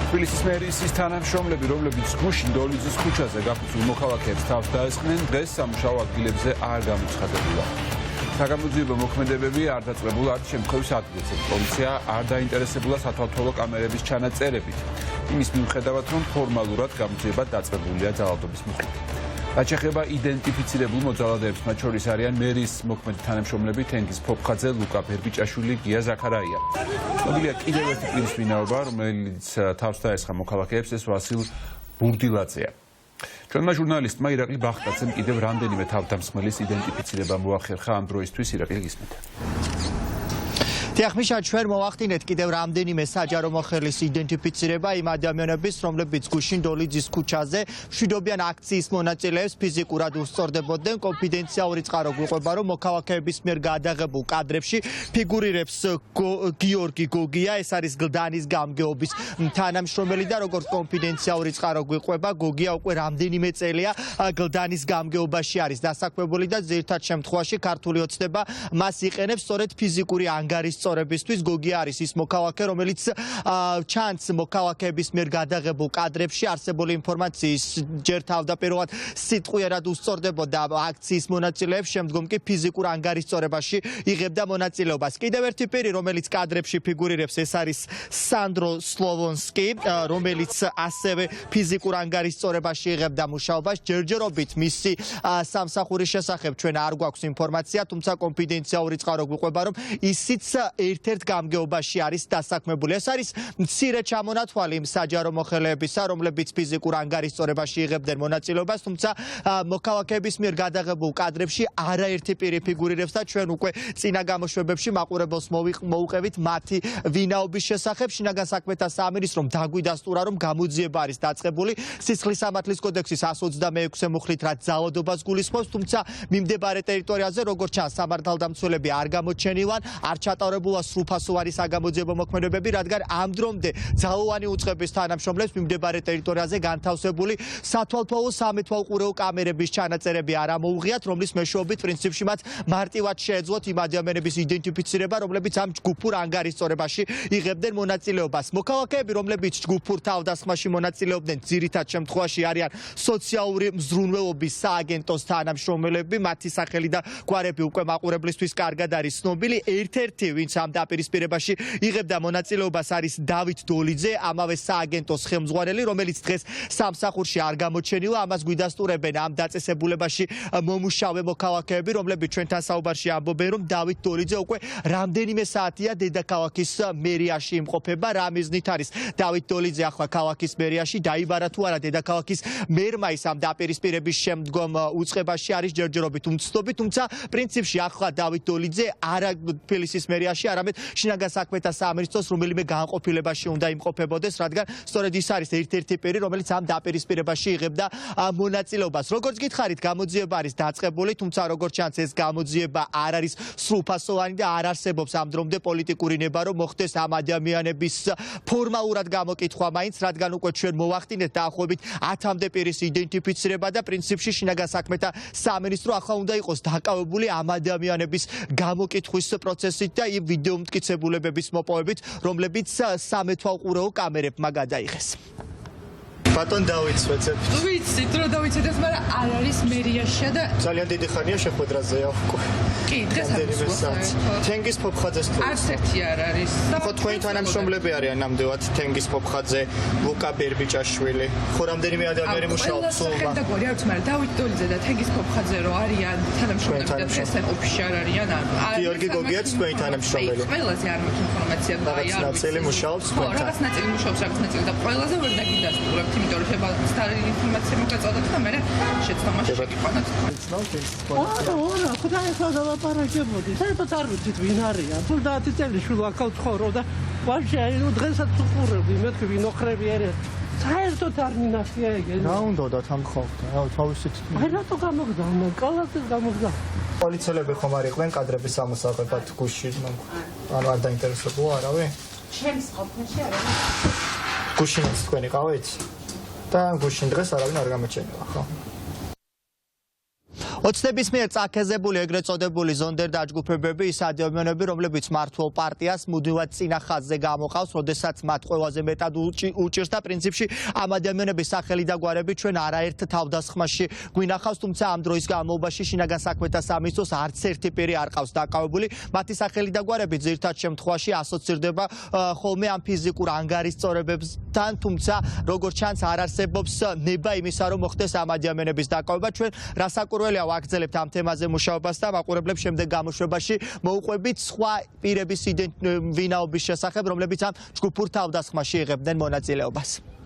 თბილისის მერის თანამშრომლები, რომლებიც გუშინ დოლიძის ქუჩაზე გაფუძნილ მოქალაქეებს თავს დაესხნენ, დღეს სამუშაო ადგილებზე არ გამოცხადებულა. საგამოძიებო მოქმედებები არ დაწყებულ არც შემთხვევის ადგილზე. პოლიცია არ დაინტერესებულა სათვალთვალო კამერების ჩანაწერებით. იმის მიუხედავად, რომ ფორმალურად გამოძიება დაწყებულია ძალადობის მოხდით. რაც შეეხება იდენტიფიცირებულ მოძალადეებს, მათ შორის არიან მერის მოქმედი თანამშრომლები თენგიზ ფოფხაძე, ლუკა ბერბიჭაშვილი, გია ზაქარაია. მოდილია კიდევ ერთი პირის ვინაობა, რომელიც თავს დაესხა მოქალაქეებს, ეს ვასილ ბურდილაძეა. ჩვენმა ჟურნალისტმა ირაკლი ბახტაძემ კიდევ რამდენიმე თავდამსხმელის იდენტიფიცირება მოახერხა, ამ დროისთვის ირაკლი გისმენთ. დიახ, მიშა, ჩვენ მოვახდინეთ კიდევ რამდენიმე საჯარო მოხელის იდენტიფიცირება იმ ადამიანების, რომლებიც გუშინ დოლიძის ქუჩაზე მშვიდობიან აქციის მონაწილეებს ფიზიკურად უსწორდებოდნენ. კონფიდენციალური წყარო გვიყვება, რომ მოქალაქეების მიერ გადაღებულ კადრებში ფიგურირებს გიორგი გოგია, ეს არის გლდანის გამგეობის თანამშრომელი და როგორც კონფიდენციალური წყარო გვიყვება, გოგია უკვე რამდენიმე წელია გლდანის გამგეობაში არის დასაქმებული და ძირითად შემთხვევაში ქართული ოცნება მას იყენებს სწორედ ფიზიკური ანგარის სწორებისთვის. გოგია არის ის მოქალაქე, რომელიც ჩანს მოქალაქეების მიერ გადაღებულ კადრებში არსებული ინფორმაციის ჯერ თავდაპირველად სიტყვიერად უსწორდებოდა აქციის მონაწილეებს, შემდგომ კი ფიზიკურ ანგარის სწორებაში იღებდა მონაწილეობას. კიდევ ერთი პირი, რომელიც კადრებში ფიგურირებს, ეს არის სანდრო სლოვონსკი, რომელიც ასევე ფიზიკურ ანგარის სწორებაში იღებდა მუშაობას. ჯერჯერობით მისი სამსახურის შესახებ ჩვენ არ გვაქვს ინფორმაცია, თუმცა კონფიდენციალური წყარო გვიყვება, რომ ისიც ერთ-ერთ გამგეობაში არის დასაქმებული. ეს არის მცირე ჩამონათვალი იმ საჯარო მოხელეებისა, რომლებიც ფიზიკურ ანგარის სწორებაში იღებდნენ მონაწილეობას, თუმცა მოქალაქეების მიერ გადაღებულ კადრებში არაერთი პირი ფიგურირებს და ჩვენ უკვე წინა გამოშვებებში მაყურებელს მოუყევით მათი ვინაობის შესახებ. შინაგან საქმეთა სამინისტრომ დაგვიდასტურა, რომ გამოძიება არის დაწყებული სისხლის სამართლის კოდექსის 126 მუხლით, რაც ძალადობას გულისხმობს, თუმცა მიმდებარე ტერიტორიაზე, როგორც ჩანს, სამართალდამცველები არ გამოჩენილან, არ ჩატარებულა სრულფასოვანი საგამოძიებო მოქმედებები, რადგან ამ დრომდე ძალოვანი უწყების თანამშრომლებს მიმდებარე ტერიტორიაზე განთავსებული სათვალთვალო სამეთვალყურეო კამერების ჩანაწერები არ ამოუღიათ, რომლის მეშვეობით პრინციპში მათ მარტივად შეეძლოთ იმ ადამიანების იდენტიფიცირება, რომლებიც ამ ჯგუფურ ანგარის სწორებაში იღებდნენ მონაწილეობას. მოქალაქეები, რომლებიც ჯგუფურ თავდასხმაში მონაწილეობდნენ, ძირითად შემთხვევაში არიან სოციალური მზრუნველობის სააგენტოს თანამშრომლები, მათი სახელი და გვარები უკვე მაყურებლისთვის კარგად არის ცნობილი. ერთ-ერთი, ვინც ამ დაპირისპირებაში იღებდა მონაწილეობას, არის დავით დოლიძე, ამავე სააგენტოს ხელმძღვანელი, რომელიც დღეს სამსახურში არ გამოჩენილა. ამას გვიდასტურებენ ამ დაწესებულებაში მომუშავე მოქალაქეები, რომლებიც ჩვენთან საუბარში ამბობენ, რომ დავით დოლიძე უკვე რამდენიმე საათია დედაქალაქის მერიაში იმყოფება. რა მიზნით არის დავით დოლიძე ახლა ქალაქის მერიაში, დაიბარა თუ არა დედაქალაქის მერმა ის ამ დაპირისპირების შემდგომ უწყებაში არის ჯერჯერობით უმცნობი, თუმცა პრინციპში ახლა დავით დოლიძე არა თბილისის მერიაში, არამედ შინაგან საქმეთა სამინისტროს რომელიმე განყოფილებაში უნდა იმყოფებოდეს, რადგან სწორედ ის არის ერთ-ერთი პირი, რომელიც ამ დაპირისპირებაში იღებდა მონაწილეობას. როგორც გითხარით, გამოძიება არის დაწყებული, თუმცა როგორც ჩანს, ეს გამოძიება არ არის სრულფასოვანი და არ არსებობს ამ დრომდე პოლიტიკური ნება, რომ მოხდეს ამ ადამიანების ფორმალურად გამოკითხვა მაინც, რადგან უკვე ჩვენ მოვახდინეთ დაახლოებით 10-მდე პირის იდენტიფიცირება და პრინციპში შინაგან საქმეთა სამინისტრო ახლა უნდა იყოს დაკავებული ამ ადამიანების გამოკითხვის პროცესით და იმ ვიდეო მტკიცებულებების მოპოვებით, რომლებიც სამეთვალყურეო კამერებმა გადაიღეს. ბატონ დავით ვეცებთ. ვიცით, რომ დავიცეთ, მაგრამ არ არის მერიაშია და ძალიან დიდი ხანია შეხვედრაზეა უკვე. კი, დღეს არ ვსვათ. თენგიზ ფოფხაძეს თუ არც ერთი არ არის. ხო, თქვენი თანამშრომლები არიან ნამდვილად თენგიზ ფოფხაძე, ლუკა ბერბიჭაშვილი. ხო, რამდენიმე ადამიანი მუშაობს სულმა. და გვარი არც, მაგრამ დავით დოლიძე და თენგიზ ფოფხაძე რო არიან თანამშრომლები და დღესთან ოფისში არ არიან. გიორგი გოგიაც თქვენი თანამშრომელი. ყველაზე არ მაქვს ინფორმაცია და აი არ ნაწილი მუშაობს თქვენთან. რაღაც ნაწილი მუშაობს, რაღაც ნაწილი და ყველაზე ვერ დაგიდასტურებთ, იმიტომ რომ სტარი ინფორმაცია მოგაწოდოთ და მე შეცდომაში შეგიყვანოთ. არა, ხოდა დავაპარაკებოდი. საერთოდ არ ვიცით ვინ არიან. თუ 10 წელი შვილ აქ ცხოვრობ და ვარშე აირო დღესაც უყურებდი, მეთქი ვინ ოხრები ერე. საერთოდ არ მინახია ეგ. რა უნდათ ამ ხალხთან? რა თავისით. აი რატო გამოგდა? კოლასის გამოგდა. პოლიციელები ხომ არ იყვნენ კადრების ამოსაღებად გუშინ? ანუ არ დაინტერესებულა არავინ? ჩემს ყოფაში არა. გუშინაც თქვენი ყავით? და გუშინ დღეს არავინ არ გამოჩენილა, ხო? ოცნების მიერ წაქეზებული ეგრეთ წოდებული ზონდერ დაჯგუფებები ის ადამიანები, რომლებიც მართლ პარტიას მუდმივად წინა ხაზზე გამოყავს, როდესაც მათ ყველაზე მეტად უჭირს და პრინციპში ამ ადამიანების სახელი და გვარები ჩვენ არაერთ თავდასხმაში გვინახავს, თუმცა ამ დროის განმავლობაში შინაგან საქმეთა სამინისტროს არც ერთი პირი არ ყავს დაკავებული. მათი სახელი და გვარები ძირითად შემთხვევაში ასოცირდება ხოლმე ამ ფიზიკურ ანგარის წორებებთან, თუმცა როგორც ჩანს არ არსებობს ნება იმისა, რომ მოხდეს ამ ადამიანების დაკავება. ჩვენ რასაკურველია ვაგრძელებთ ამ თემაზე მუშაობას და მაყურებლებს შემდეგ გამოშვებაში მოუყვებით სხვა პირების ვინაობის შესახებ, რომლებიც ამ ჯგუფურ თავდასხმაში იღებდნენ მონაწილეობას.